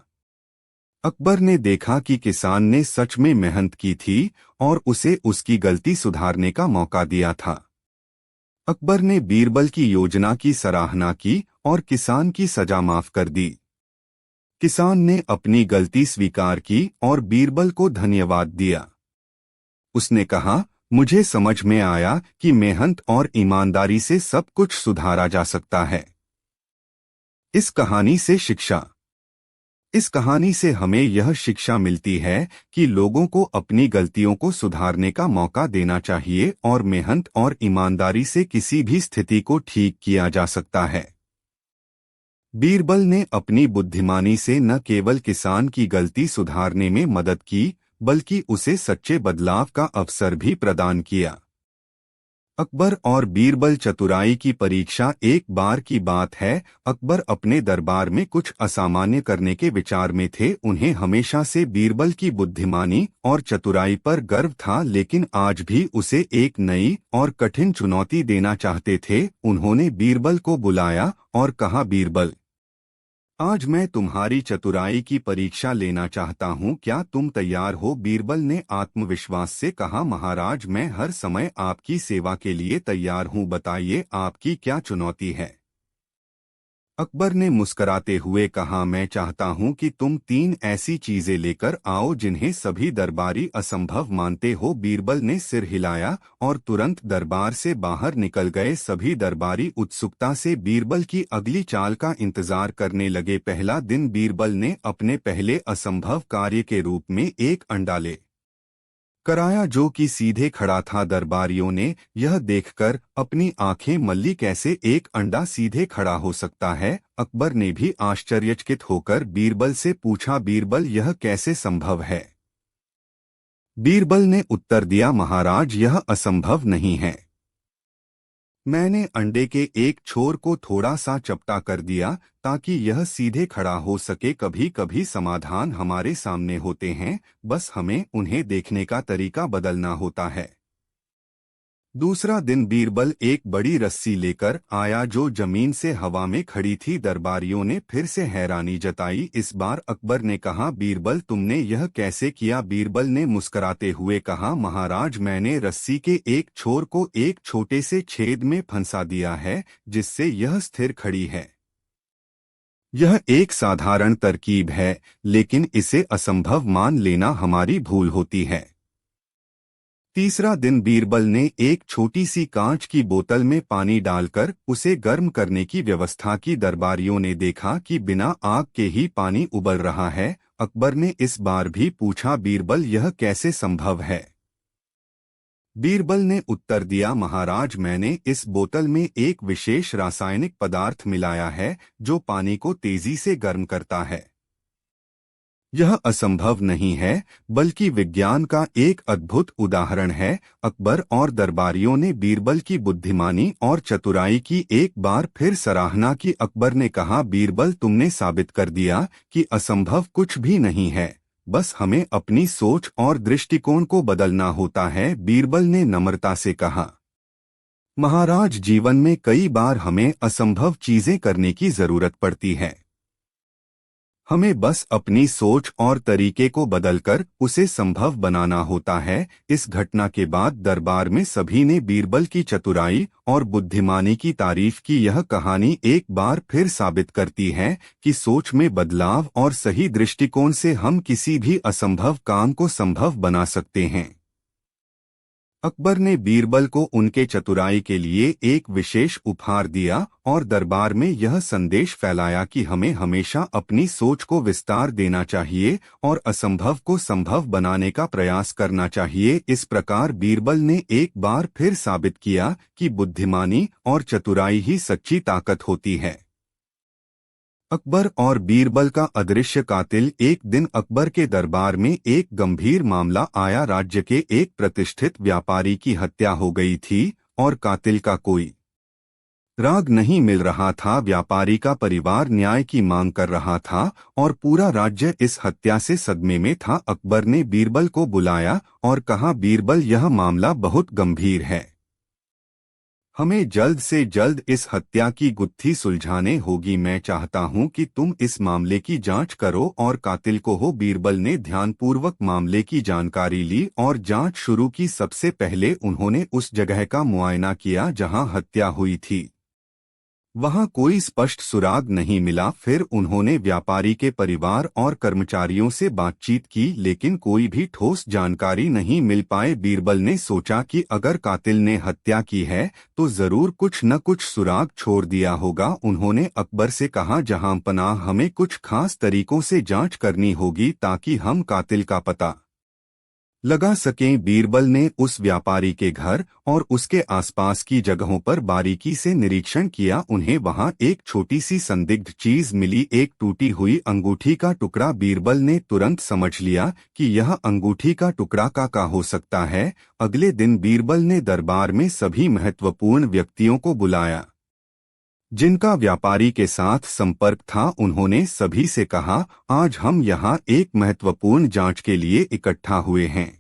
अकबर ने देखा कि किसान ने सच में मेहनत की थी और उसे उसकी गलती सुधारने का मौका दिया था। अकबर ने बीरबल की योजना की सराहना की और किसान की सजा माफ कर दी। किसान ने अपनी गलती स्वीकार की और बीरबल को धन्यवाद दिया। उसने कहा, मुझे समझ में आया कि मेहनत और ईमानदारी से सब कुछ सुधारा जा सकता है। इस कहानी से शिक्षा। इस कहानी से हमें यह शिक्षा मिलती है कि लोगों को अपनी गलतियों को सुधारने का मौका देना चाहिए और मेहनत और ईमानदारी से किसी भी स्थिति को ठीक किया जा सकता है। बीरबल ने अपनी बुद्धिमानी से न केवल किसान की गलती सुधारने में मदद की, बल्कि उसे सच्चे बदलाव का अवसर भी प्रदान किया। अकबर और बीरबल चतुराई की परीक्षा। एक बार की बात है, अकबर अपने दरबार में कुछ असामान्य करने के विचार में थे। उन्हें हमेशा से बीरबल की बुद्धिमानी और चतुराई पर गर्व था, लेकिन आज भी उसे एक नई और कठिन चुनौती देना चाहते थे। उन्होंने बीरबल को बुलाया और कहा, बीरबल, आज मैं तुम्हारी चतुराई की परीक्षा लेना चाहता हूँ, क्या तुम तैयार हो? बीरबल ने आत्मविश्वास से कहा, महाराज, मैं हर समय आपकी सेवा के लिए तैयार हूँ, बताइए आपकी क्या चुनौती है? अकबर ने मुस्कराते हुए कहा, मैं चाहता हूँ कि तुम 3 ऐसी चीजें लेकर आओ जिन्हें सभी दरबारी असंभव मानते हो। बीरबल ने सिर हिलाया और तुरंत दरबार से बाहर निकल गए। सभी दरबारी उत्सुकता से बीरबल की अगली चाल का इंतजार करने लगे। पहला दिन बीरबल ने अपने पहले असंभव कार्य के रूप में एक अंडा ले कराया जो कि सीधे खड़ा था। दरबारियों ने यह देखकर अपनी आंखें मल्ली, कैसे एक अंडा सीधे खड़ा हो सकता है? अकबर ने भी आश्चर्यचकित होकर बीरबल से पूछा, बीरबल, यह कैसे संभव है? बीरबल ने उत्तर दिया, महाराज, यह असंभव नहीं है। मैंने अंडे के एक छोर को थोड़ा सा चपटा कर दिया ताकि यह सीधे खड़ा हो सके। कभी कभी समाधान हमारे सामने होते हैं, बस हमें उन्हें देखने का तरीका बदलना होता है। दूसरा दिन बीरबल एक बड़ी रस्सी लेकर आया जो जमीन से हवा में खड़ी थी। दरबारियों ने फिर से हैरानी जताई। इस बार अकबर ने कहा, बीरबल, तुमने यह कैसे किया? बीरबल ने मुस्कुराते हुए कहा, महाराज, मैंने रस्सी के एक छोर को एक छोटे से छेद में फंसा दिया है जिससे यह स्थिर खड़ी है। यह एक साधारण तरकीब है, लेकिन इसे असंभव मान लेना हमारी भूल होती है। तीसरा दिन बीरबल ने एक छोटी सी कांच की बोतल में पानी डालकर उसे गर्म करने की व्यवस्था की। दरबारियों ने देखा कि बिना आग के ही पानी उबल रहा है। अकबर ने इस बार भी पूछा, बीरबल, यह कैसे संभव है? बीरबल ने उत्तर दिया, महाराज, मैंने इस बोतल में एक विशेष रासायनिक पदार्थ मिलाया है जो पानी को तेजी से गर्म करता है। यह असंभव नहीं है, बल्कि विज्ञान का एक अद्भुत उदाहरण है। अकबर और दरबारियों ने बीरबल की बुद्धिमानी और चतुराई की एक बार फिर सराहना की। अकबर ने कहा, बीरबल, तुमने साबित कर दिया कि असंभव कुछ भी नहीं है, बस हमें अपनी सोच और दृष्टिकोण को बदलना होता है। बीरबल ने नम्रता से कहा, महाराज, जीवन में कई बार हमें असंभव चीजें करने की जरूरत पड़ती है। हमें बस अपनी सोच और तरीके को बदलकर उसे संभव बनाना होता है। इस घटना के बाद दरबार में सभी ने बीरबल की चतुराई और बुद्धिमानी की तारीफ की। यह कहानी एक बार फिर साबित करती है कि सोच में बदलाव और सही दृष्टिकोण से हम किसी भी असंभव काम को संभव बना सकते हैं। अकबर ने बीरबल को उनके चतुराई के लिए एक विशेष उपहार दिया और दरबार में यह संदेश फैलाया कि हमें हमेशा अपनी सोच को विस्तार देना चाहिए और असंभव को संभव बनाने का प्रयास करना चाहिए। इस प्रकार बीरबल ने एक बार फिर साबित किया कि बुद्धिमानी और चतुराई ही सच्ची ताकत होती है। अकबर और बीरबल का अदृश्य कातिल। एक दिन अकबर के दरबार में एक गंभीर मामला आया। राज्य के एक प्रतिष्ठित व्यापारी की हत्या हो गई थी और कातिल का कोई राग नहीं मिल रहा था। व्यापारी का परिवार न्याय की मांग कर रहा था और पूरा राज्य इस हत्या से सदमे में था। अकबर ने बीरबल को बुलाया और कहा, बीरबल, यह मामला बहुत गंभीर है। हमें जल्द से जल्द इस हत्या की गुत्थी सुलझाने होगी। मैं चाहता हूं कि तुम इस मामले की जांच करो और कातिल को हो। बीरबल ने ध्यानपूर्वक मामले की जानकारी ली और जांच शुरू की। सबसे पहले उन्होंने उस जगह का मुआयना किया जहां हत्या हुई थी। वहां कोई स्पष्ट सुराग नहीं मिला। फिर उन्होंने व्यापारी के परिवार और कर्मचारियों से बातचीत की, लेकिन कोई भी ठोस जानकारी नहीं मिल पाए। बीरबल ने सोचा कि अगर कातिल ने हत्या की है तो जरूर कुछ न कुछ सुराग छोड़ दिया होगा। उन्होंने अकबर से कहा, जहांपनाह, हमें कुछ खास तरीकों से जांच करनी होगी ताकि हम कातिल का पता लगा सकें। बीरबल ने उस व्यापारी के घर और उसके आसपास की जगहों पर बारीकी से निरीक्षण किया। उन्हें वहां एक छोटी सी संदिग्ध चीज मिली, एक टूटी हुई अंगूठी का टुकड़ा। बीरबल ने तुरंत समझ लिया कि यह अंगूठी का टुकड़ा का हो सकता है। अगले दिन बीरबल ने दरबार में सभी महत्वपूर्ण व्यक्तियों को बुलाया जिनका व्यापारी के साथ संपर्क था। उन्होंने सभी से कहा, आज हम यहाँ एक महत्वपूर्ण जांच के लिए इकट्ठा हुए हैं।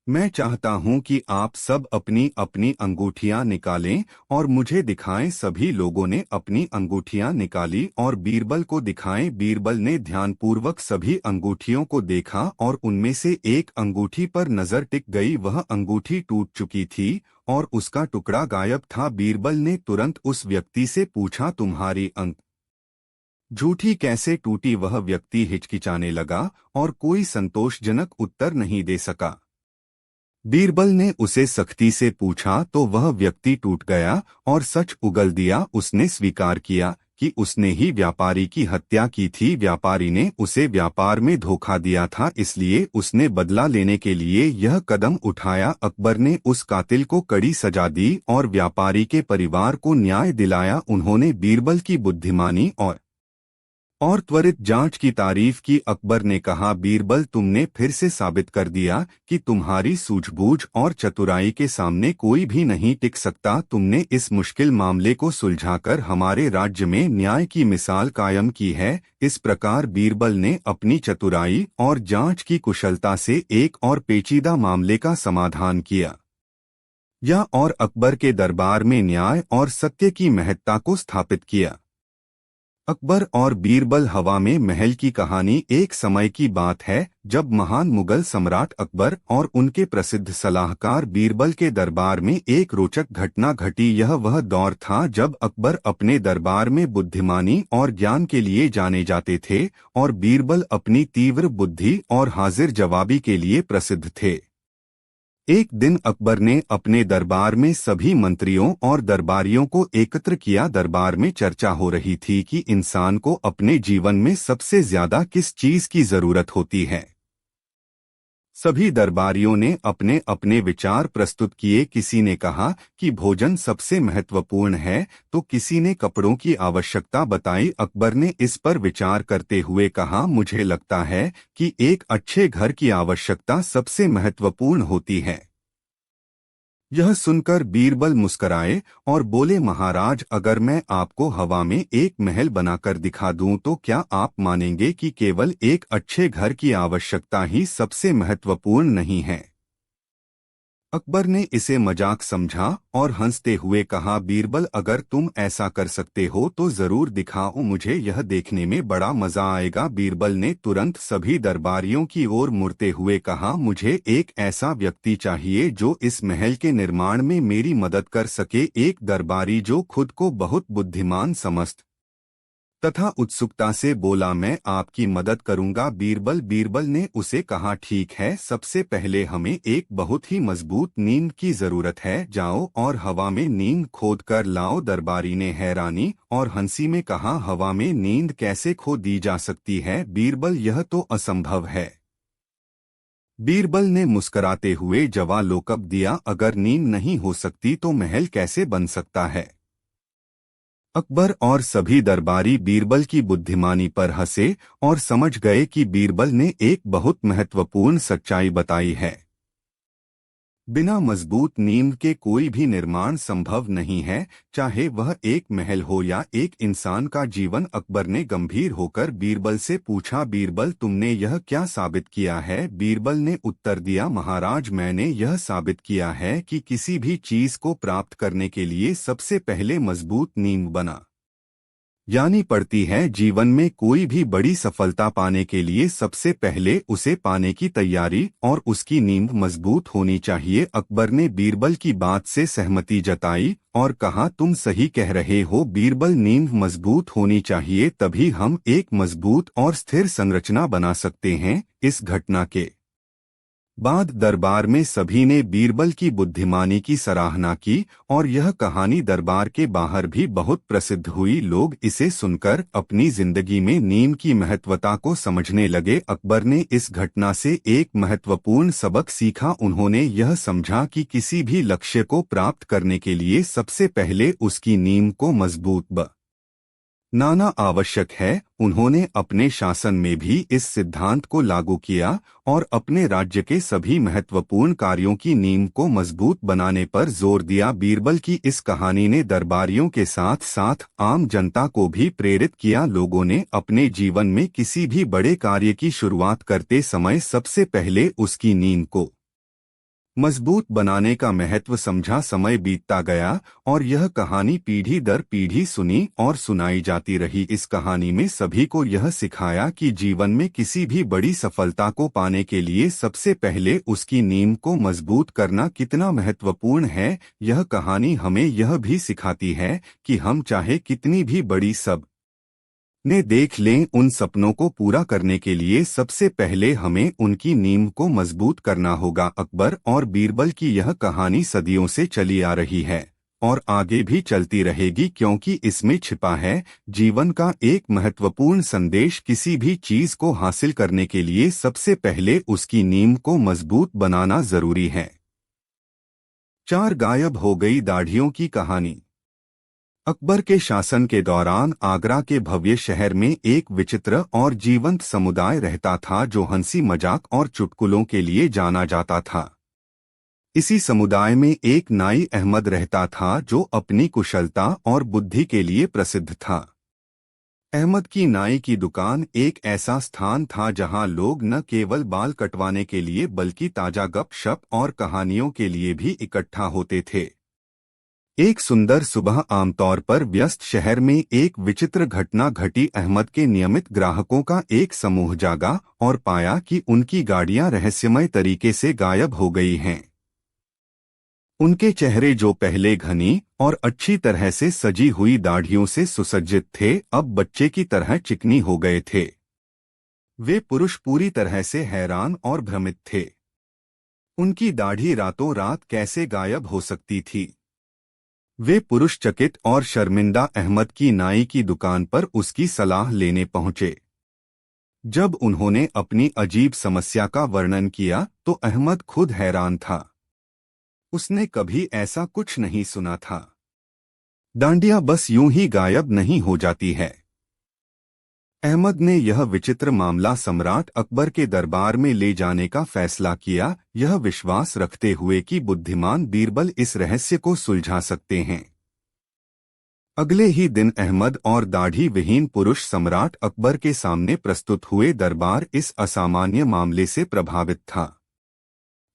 मैं चाहता हूं कि आप सब अपनी अपनी अंगूठियां निकालें और मुझे दिखाएं। सभी लोगों ने अपनी अंगूठियां निकाली और बीरबल को दिखाएं। बीरबल ने ध्यानपूर्वक सभी अंगूठियों को देखा और उनमें से एक अंगूठी पर नजर टिक गई। वह अंगूठी टूट चुकी थी और उसका टुकड़ा गायब था। बीरबल ने तुरंत उस व्यक्ति से पूछा, तुम्हारी अंगूठी कैसे टूटी? वह व्यक्ति हिचकिचाने लगा और कोई संतोषजनक उत्तर नहीं दे सका। बीरबल ने उसे सख्ती से पूछा तो वह व्यक्ति टूट गया और सच उगल दिया। उसने स्वीकार किया कि उसने ही व्यापारी की हत्या की थी। व्यापारी ने उसे व्यापार में धोखा दिया था, इसलिए उसने बदला लेने के लिए यह कदम उठाया। अकबर ने उस कातिल को कड़ी सजा दी और व्यापारी के परिवार को न्याय दिलाया। उन्होंने बीरबल की बुद्धिमानी और त्वरित जांच की तारीफ की। अकबर ने कहा, बीरबल, तुमने फिर से साबित कर दिया कि तुम्हारी सूझबूझ और चतुराई के सामने कोई भी नहीं टिक सकता। तुमने इस मुश्किल मामले को सुलझाकर हमारे राज्य में न्याय की मिसाल कायम की है। इस प्रकार बीरबल ने अपनी चतुराई और जांच की कुशलता से एक और पेचीदा मामले का समाधान किया और अकबर के दरबार में न्याय और सत्य की महत्ता को स्थापित किया। अकबर और बीरबल। हवा में महल की कहानी। एक समय की बात है जब महान मुगल सम्राट अकबर और उनके प्रसिद्ध सलाहकार बीरबल के दरबार में एक रोचक घटना घटी। यह वह दौर था जब अकबर अपने दरबार में बुद्धिमानी और ज्ञान के लिए जाने जाते थे और बीरबल अपनी तीव्र बुद्धि और हाजिर जवाबी के लिए प्रसिद्ध थे। एक दिन अकबर ने अपने दरबार में सभी मंत्रियों और दरबारियों को एकत्र किया। दरबार में चर्चा हो रही थी कि इंसान को अपने जीवन में सबसे ज्यादा किस चीज की जरूरत होती है। सभी दरबारियों ने अपने अपने विचार प्रस्तुत किए। किसी ने कहा कि भोजन सबसे महत्वपूर्ण है, तो किसी ने कपड़ों की आवश्यकता बताई। अकबर ने इस पर विचार करते हुए कहा, मुझे लगता है कि एक अच्छे घर की आवश्यकता सबसे महत्वपूर्ण होती है। यह सुनकर बीरबल मुस्कराए और बोले, महाराज, अगर मैं आपको हवा में एक महल बनाकर दिखा दूं तो क्या आप मानेंगे कि केवल एक अच्छे घर की आवश्यकता ही सबसे महत्वपूर्ण नहीं है? अकबर ने इसे मजाक समझा और हंसते हुए कहा, बीरबल, अगर तुम ऐसा कर सकते हो तो जरूर दिखाओ, मुझे यह देखने में बड़ा मजा आएगा। बीरबल ने तुरंत सभी दरबारियों की ओर मुड़ते हुए कहा, मुझे एक ऐसा व्यक्ति चाहिए जो इस महल के निर्माण में मेरी मदद कर सके। एक दरबारी जो खुद को बहुत बुद्धिमान समझता तथा उत्सुकता से बोला, मैं आपकी मदद करूंगा। बीरबल ने उसे कहा, ठीक है, सबसे पहले हमें एक बहुत ही मजबूत नींद की जरूरत है। जाओ और हवा में नींद खोद कर लाओ। दरबारी ने हैरानी और हंसी में कहा, हवा में नींद कैसे खो दी जा सकती है बीरबल, यह तो असंभव है। बीरबल ने मुस्कुराते हुए जवाब दिया, अगर नींद नहीं हो सकती तो महल कैसे बन सकता है। अकबर और सभी दरबारी बीरबल की बुद्धिमानी पर हंसे और समझ गए कि बीरबल ने एक बहुत महत्वपूर्ण सच्चाई बताई है। बिना मजबूत नींद के कोई भी निर्माण संभव नहीं है, चाहे वह एक महल हो या एक इंसान का जीवन। अकबर ने गंभीर होकर बीरबल से पूछा, बीरबल तुमने यह क्या साबित किया है। बीरबल ने उत्तर दिया, महाराज मैंने यह साबित किया है कि किसी भी चीज को प्राप्त करने के लिए सबसे पहले मजबूत नींद बना यानी पड़ती है। जीवन में कोई भी बड़ी सफलता पाने के लिए सबसे पहले उसे पाने की तैयारी और उसकी नींद मजबूत होनी चाहिए। अकबर ने बीरबल की बात से सहमति जताई और कहा, तुम सही कह रहे हो बीरबल, नींद मजबूत होनी चाहिए, तभी हम एक मजबूत और स्थिर संरचना बना सकते हैं। इस घटना के बाद दरबार में सभी ने बीरबल की बुद्धिमानी की सराहना की और यह कहानी दरबार के बाहर भी बहुत प्रसिद्ध हुई। लोग इसे सुनकर अपनी जिंदगी में नींद की महत्वता को समझने लगे। अकबर ने इस घटना से एक महत्वपूर्ण सबक सीखा। उन्होंने यह समझा कि किसी भी लक्ष्य को प्राप्त करने के लिए सबसे पहले उसकी नींद को मजबूत नाना आवश्यक है। उन्होंने अपने शासन में भी इस सिद्धांत को लागू किया और अपने राज्य के सभी महत्वपूर्ण कार्यों की नींव को मजबूत बनाने पर जोर दिया। बीरबल की इस कहानी ने दरबारियों के साथ साथ आम जनता को भी प्रेरित किया। लोगों ने अपने जीवन में किसी भी बड़े कार्य की शुरुआत करते समय सबसे पहले उसकी नींव को मजबूत बनाने का महत्व समझा। समय बीतता गया और यह कहानी पीढ़ी दर पीढ़ी सुनी और सुनाई जाती रही। इस कहानी में सभी को यह सिखाया कि जीवन में किसी भी बड़ी सफलता को पाने के लिए सबसे पहले उसकी नींव को मजबूत करना कितना महत्वपूर्ण है। यह कहानी हमें यह भी सिखाती है कि हम चाहे कितनी भी बड़ी सब ने देख लें, उन सपनों को पूरा करने के लिए सबसे पहले हमें उनकी नींव को मजबूत करना होगा। अकबर और बीरबल की यह कहानी सदियों से चली आ रही है और आगे भी चलती रहेगी, क्योंकि इसमें छिपा है जीवन का एक महत्वपूर्ण संदेश। किसी भी चीज को हासिल करने के लिए सबसे पहले उसकी नींव को मजबूत बनाना जरूरी है। 4 गायब हो गई दाढ़ियों की कहानी। अकबर के शासन के दौरान आगरा के भव्य शहर में एक विचित्र और जीवंत समुदाय रहता था जो हंसी मजाक और चुटकुलों के लिए जाना जाता था। इसी समुदाय में एक नाई अहमद रहता था जो अपनी कुशलता और बुद्धि के लिए प्रसिद्ध था। अहमद की नाई की दुकान एक ऐसा स्थान था जहां लोग न केवल बाल कटवाने के लिए बल्कि ताजा गपशप और कहानियों के लिए भी इकट्ठा होते थे। एक सुंदर सुबह आमतौर पर व्यस्त शहर में एक विचित्र घटना घटी। अहमद के नियमित ग्राहकों का एक समूह जागा और पाया कि उनकी गाड़ियां रहस्यमय तरीके से गायब हो गई हैं। उनके चेहरे जो पहले घनी और अच्छी तरह से सजी हुई दाढ़ियों से सुसज्जित थे, अब बच्चे की तरह चिकनी हो गए थे। वे पुरुष पूरी तरह से हैरान और भ्रमित थे। उनकी दाढ़ी रातों रात कैसे गायब हो सकती थी। वे पुरुष चकित और शर्मिंदा अहमद की नाई की दुकान पर उसकी सलाह लेने पहुंचे। जब उन्होंने अपनी अजीब समस्या का वर्णन किया तो अहमद खुद हैरान था। उसने कभी ऐसा कुछ नहीं सुना था। दाढ़ियां बस यूं ही गायब नहीं हो जाती है। अहमद ने यह विचित्र मामला सम्राट अकबर के दरबार में ले जाने का फैसला किया, यह विश्वास रखते हुए कि बुद्धिमान बीरबल इस रहस्य को सुलझा सकते हैं। अगले ही दिन अहमद और दाढ़ी विहीन पुरुष सम्राट अकबर के सामने प्रस्तुत हुए। दरबार इस असामान्य मामले से प्रभावित था।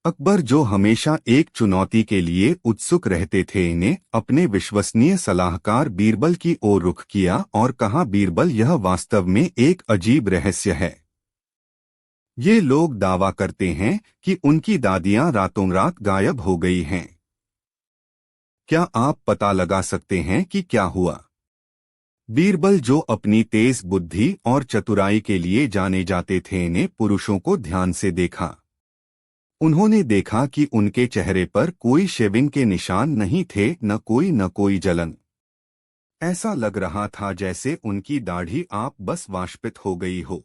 अकबर, जो हमेशा एक चुनौती के लिए उत्सुक रहते थे, ने अपने विश्वसनीय सलाहकार बीरबल की ओर रुख किया और कहा, बीरबल, यह वास्तव में एक अजीब रहस्य है। ये लोग दावा करते हैं कि उनकी दादियां रातों रात गायब हो गई हैं। क्या आप पता लगा सकते हैं कि क्या हुआ? बीरबल, जो अपनी तेज बुद्धि और चतुराई के लिए जाने जाते थे, ने पुरुषों को ध्यान से देखा। उन्होंने देखा कि उनके चेहरे पर कोई शेविंग के निशान नहीं थे, न कोई जलन। ऐसा लग रहा था जैसे उनकी दाढ़ी आप बस वाष्पित हो गई हो।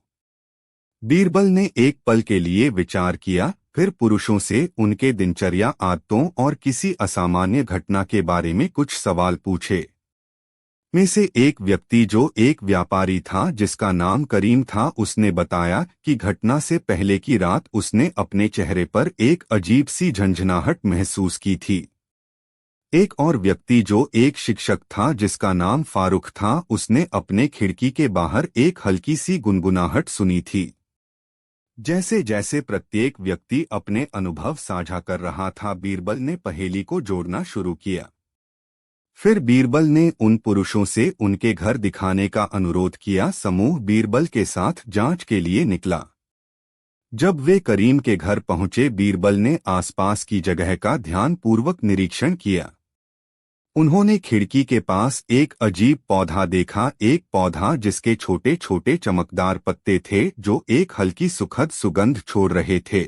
बीरबल ने एक पल के लिए विचार किया, फिर पुरुषों से उनके दिनचर्या, आदतों और किसी असामान्य घटना के बारे में कुछ सवाल पूछे। में से एक व्यक्ति, जो एक व्यापारी था जिसका नाम करीम था, उसने बताया कि घटना से पहले की रात उसने अपने चेहरे पर एक अजीब सी झंझनाहट महसूस की थी। एक और व्यक्ति, जो एक शिक्षक था जिसका नाम फारूक था, उसने अपने खिड़की के बाहर एक हल्की सी गुनगुनाहट सुनी थी। जैसे जैसे प्रत्येक व्यक्ति अपने अनुभव साझा कर रहा था, बीरबल ने पहेली को जोड़ना शुरू किया। फिर बीरबल ने उन पुरुषों से उनके घर दिखाने का अनुरोध किया। समूह बीरबल के साथ जांच के लिए निकला। जब वे करीम के घर पहुंचे, बीरबल ने आसपास की जगह का ध्यानपूर्वक निरीक्षण किया। उन्होंने खिड़की के पास एक अजीब पौधा देखा, एक पौधा जिसके छोटे छोटे चमकदार पत्ते थे जो एक हल्की सुखद सुगंध छोड़ रहे थे।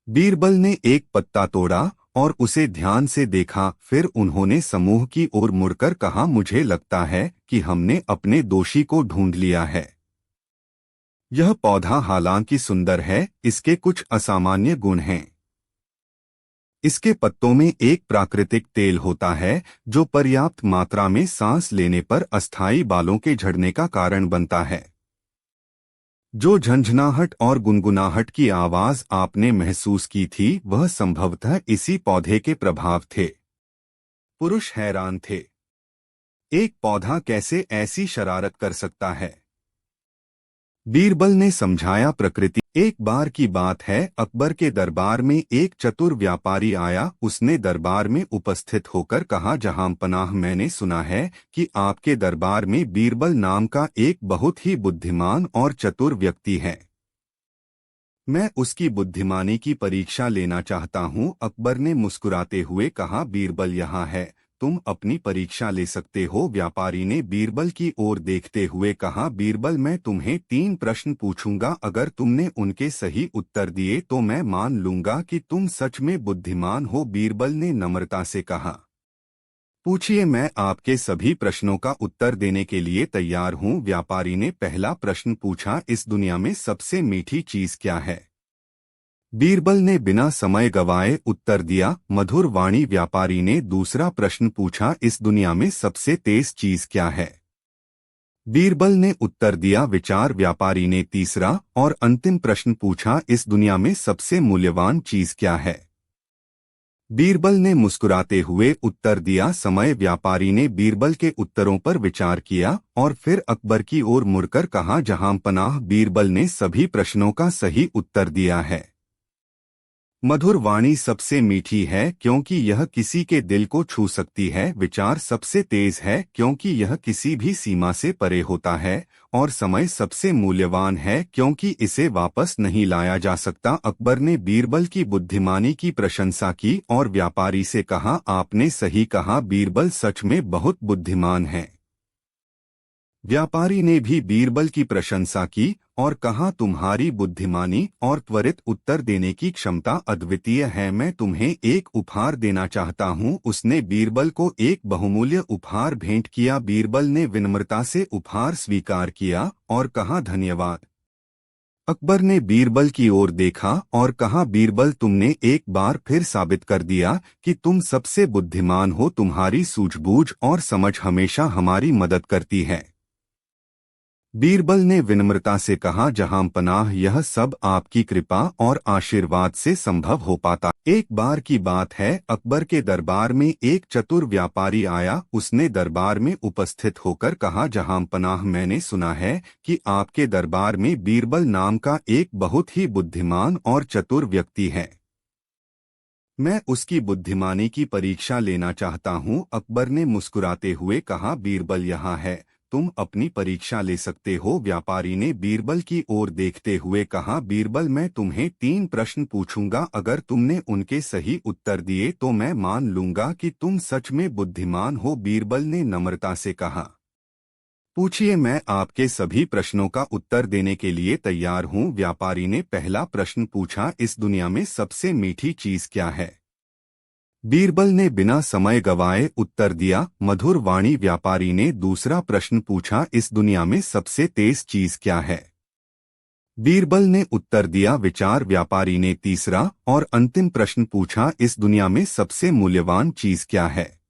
बीरबल ने एक पत्ता तोड़ा और उसे ध्यान से देखा। फिर उन्होंने समूह की ओर मुड़कर कहा, मुझे लगता है कि हमने अपने दोषी को ढूंढ लिया है। यह पौधा हालांकि सुंदर है, इसके कुछ असामान्य गुण हैं। इसके पत्तों में एक प्राकृतिक तेल होता है जो पर्याप्त मात्रा में सांस लेने पर अस्थायी बालों के झड़ने का कारण बनता है। जो झंझनाहट और गुनगुनाहट की आवाज आपने महसूस की थी, वह संभवतः इसी पौधे के प्रभाव थे। पुरुष हैरान थे। एक पौधा कैसे ऐसी शरारत कर सकता है? बीरबल ने समझाया, प्रकृति। एक बार की बात है, अकबर के दरबार में एक चतुर व्यापारी आया। उसने दरबार में उपस्थित होकर कहा, जहांपनाह, मैंने सुना है कि आपके दरबार में बीरबल नाम का एक बहुत ही बुद्धिमान और चतुर व्यक्ति है। मैं उसकी बुद्धिमानी की परीक्षा लेना चाहता हूँ। अकबर ने मुस्कुराते हुए कहा, बीरबल यहाँ है, तुम अपनी परीक्षा ले सकते हो। व्यापारी ने बीरबल की ओर देखते हुए कहा, बीरबल, मैं तुम्हें 3 प्रश्न पूछूंगा। अगर तुमने उनके सही उत्तर दिए तो मैं मान लूंगा कि तुम सच में बुद्धिमान हो। बीरबल ने नम्रता से कहा, पूछिए, मैं आपके सभी प्रश्नों का उत्तर देने के लिए तैयार हूँ। व्यापारी ने पहला प्रश्न पूछा, इस दुनिया में सबसे मीठी चीज क्या है? बीरबल ने बिना समय गवाए उत्तर दिया, मधुर वाणी। व्यापारी ने दूसरा प्रश्न पूछा, इस दुनिया में सबसे तेज चीज क्या है? बीरबल ने उत्तर दिया, विचार। व्यापारी ने तीसरा और अंतिम प्रश्न पूछा, इस दुनिया में सबसे मूल्यवान चीज क्या है? बीरबल ने मुस्कुराते हुए उत्तर दिया, समय। व्यापारी ने बीरबल के उत्तरों पर विचार किया और फिर अकबर की ओर मुड़कर कहा, जहांपनाह, बीरबल ने सभी प्रश्नों का सही उत्तर दिया है। मधुर वाणी सबसे मीठी है क्योंकि यह किसी के दिल को छू सकती है। विचार सबसे तेज है क्योंकि यह किसी भी सीमा से परे होता है। और समय सबसे मूल्यवान है क्योंकि इसे वापस नहीं लाया जा सकता। अकबर ने बीरबल की बुद्धिमानी की प्रशंसा की और व्यापारी से कहा, आपने सही कहा, बीरबल सच में बहुत बुद्धिमान है। व्यापारी ने भी बीरबल की प्रशंसा की और कहा, तुम्हारी बुद्धिमानी और त्वरित उत्तर देने की क्षमता अद्वितीय है। मैं तुम्हें एक उपहार देना चाहता हूँ। उसने बीरबल को एक बहुमूल्य उपहार भेंट किया। बीरबल ने विनम्रता से उपहार स्वीकार किया और कहा, धन्यवाद। अकबर ने बीरबल की ओर देखा और कहा, बीरबल, तुमने एक बार फिर साबित कर दिया कि तुम सबसे बुद्धिमान हो। तुम्हारी सूझबूझ और समझ हमेशा हमारी मदद करती है। बीरबल ने विनम्रता से कहा, जहांपनाह, यह सब आपकी कृपा और आशीर्वाद से संभव हो पाता। एक बार की बात है, अकबर के दरबार में एक चतुर व्यापारी आया। उसने दरबार में उपस्थित होकर कहा, जहांपनाह, मैंने सुना है कि आपके दरबार में बीरबल नाम का एक बहुत ही बुद्धिमान और चतुर व्यक्ति है। मैं उसकी बुद्धिमानी की परीक्षा लेना चाहता हूँ। अकबर ने मुस्कुराते हुए कहा, बीरबल यहाँ है, तुम अपनी परीक्षा ले सकते हो। व्यापारी ने बीरबल की ओर देखते हुए कहा, बीरबल, मैं तुम्हें 3 प्रश्न पूछूंगा। अगर तुमने उनके सही उत्तर दिए तो मैं मान लूंगा कि तुम सच में बुद्धिमान हो। बीरबल ने नम्रता से कहा। पूछिए, मैं आपके सभी प्रश्नों का उत्तर देने के लिए तैयार हूँ। व्यापारी ने पहला प्रश्न पूछा, इस दुनिया में सबसे मीठी चीज क्या है? बीरबल ने बिना समय गवाए उत्तर दिया, मधुर वाणी। व्यापारी ने दूसरा प्रश्न पूछा, इस दुनिया में सबसे तेज चीज क्या है? बीरबल ने उत्तर दिया, विचार। व्यापारी ने तीसरा और अंतिम प्रश्न पूछा, इस दुनिया में सबसे मूल्यवान चीज क्या है?